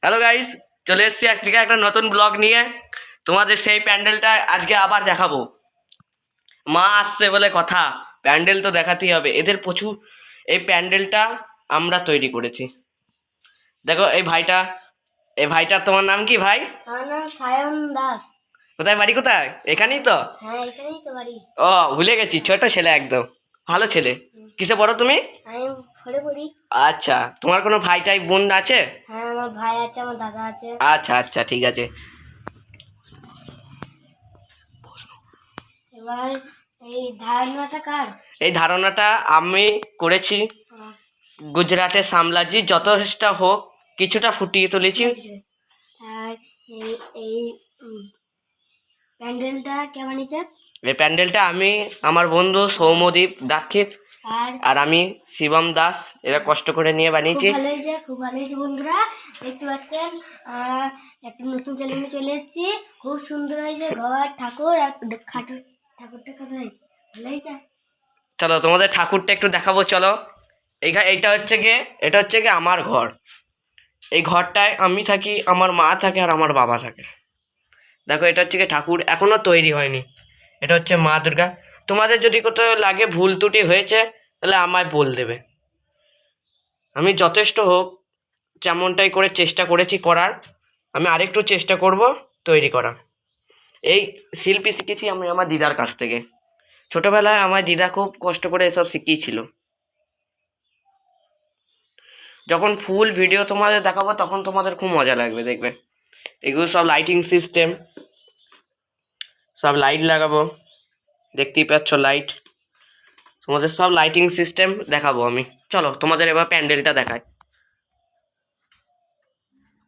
Hello guys, চলে এসেছি আজকে একটা নতুন ব্লগ নিয়ে। তোমাদের সেই প্যান্ডেলটা আজকে আবার দেখাবো। মা আসছে বলে কথা, প্যান্ডেল তো দেখাতেই হবে। এদের প্রচুর। এই প্যান্ডেলটা আমরা তৈরি করেছি। দেখো এই ভাইটা তোমার নাম কি ভাই? আমার নাম সায়ন দাস। কোথায় বাড়ি, কোথায়? এখানেই তো? হ্যাঁ, এখানেই তো বাড়ি। ও, ভুলে গেছি, ছোট ছেলে একদম, ভালো ছেলে। কিসে পড়ো তুমি? আমি ফোরে পড়ি। আচ্ছা, তোমার কোনো ভাই টাই বোন আছে? হ্যাঁ, আমার ভাই আছে, আমার দাদা আছে। আচ্ছা আচ্ছা, ঠিক আছে। এবার এই ধারণাটা কার? এই ধারণাটা আমি করেছি। গুজরাটের সামলাজি যথেষ্ট হোক, কিছুটা ফুটিয়ে তুলেছি। আর এই এই প্যান্ডেলটা কে বানিয়েছে? এই প্যান্ডেলটা আমি, আমার বন্ধু সৌম্যদীপ দাক্ষিত আর আমি শিবম দাস, এরা কষ্ট করে নিয়ে বানিয়েছি। খুব ভালো হয়েছে বন্ধুরা, দেখতে পাচ্ছেন। একটা নতুন চ্যানেলে চলে এসেছি। খুব সুন্দর হয়েছে ঘর, ঠাকুর আর ঠাকুরটা কোথায়? ভালো হয়েছে। চলো তোমাদের ঠাকুরটা একটু দেখাবো, চলো। এটা হচ্ছে গিয়ে আমার ঘর। এই ঘরটায় আমি থাকি, আমার মা থাকে আর আমার বাবা থাকে। দেখো, এটা হচ্ছে গিয়ে ঠাকুর, এখনো তৈরি হয়নি। এটা হচ্ছে মা দুর্গা। তোমাদের যদি কোথাও লাগে ভুল ত্রুটি হয়েছে তাহলে আমায় বল দেবে। আমি যথেষ্ট হোক যেমনটাই করে চেষ্টা করেছি করার, আমি আরেকটু চেষ্টা করব তৈরি করা। এই শিল্পী শিখেছি আমি আমার দিদার কাছ থেকে। ছোটোবেলায় আমার দিদা খুব কষ্ট করে এসব শিখিয়েছিল। যখন ফুল ভিডিও তোমাদের দেখাবো তখন তোমাদের খুব মজা লাগবে, দেখবে। এগুলো সব লাইটিং সিস্টেম, সব লাইট লাগাবো, দেখতেই পাচ্ছ লাইট। তোমাদের সব লাইটিং সিস্টেম দেখাবো আমি। চলো তোমাদের এবার প্যান্ডেলটা দেখাই।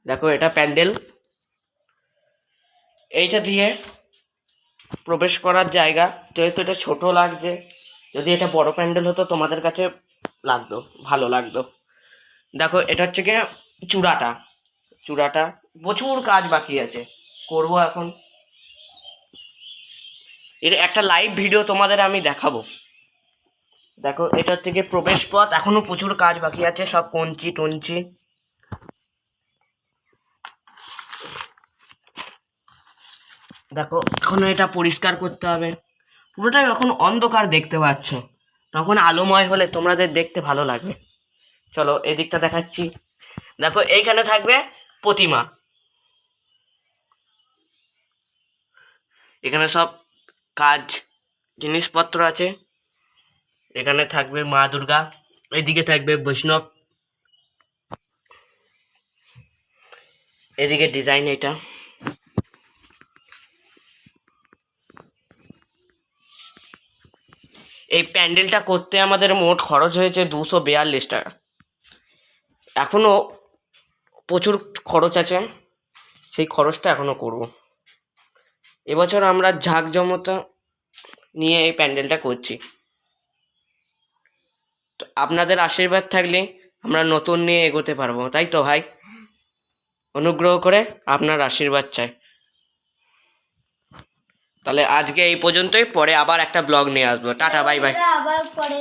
দেখো, এটা প্যান্ডেল। এইটা দিয়ে প্রবেশ করার জায়গা। যেহেতু এটা ছোট লাগছে, যদি এটা বড় প্যান্ডেল হতো তোমাদের কাছে ভালো লাগতো। দেখো, এটা হচ্ছে গিয়ে চূড়াটা প্রচুর কাজ বাকি আছে, করব এখন। এর একটা লাইভ ভিডিও তোমাদের আমি দেখাবো। দেখো, এটা হচ্ছে গিয়ে প্রবেশ পথ, এখনো প্রচুর কাজ বাকি আছে, সব কঞ্চি টঞ্চি। দেখো, এখনো এটা পরিষ্কার করতে হবে। পুরোটাই এখন অন্ধকার দেখতে পাচ্ছ, তখন আলোময় হলে তোমাদের দেখতে ভালো লাগবে। চলো এদিকটা দেখাচ্ছি। দেখো, এইখানে থাকবে প্রতিমা। এখানে সব কাজ জিনিসপত্র আছে। এখানে থাকবে মা দুর্গা, এদিকে থাকবে বৈষ্ণব, এদিকে ডিজাইন এটা। এই প্যান্ডেলটা করতে আমাদের মোট খরচ হয়েছে 242 টাকা। এখনও প্রচুর খরচ আছে, সেই খরচটা এখনও করব। এবছর আমরা ঝাঁকজমতা নিয়ে এই প্যান্ডেলটা করছি। তো আপনাদের আশীর্বাদ থাকলে আমরা নতুন নিয়ে এগোতে পারবো, তাই তো ভাই? অনুগ্রহ করে আপনার আশীর্বাদ চাই। তাহলে আজকে এই পর্যন্তই, পরে আবার একটা ব্লগ নিয়ে আসবো। Tata, bye bye. আবার পরে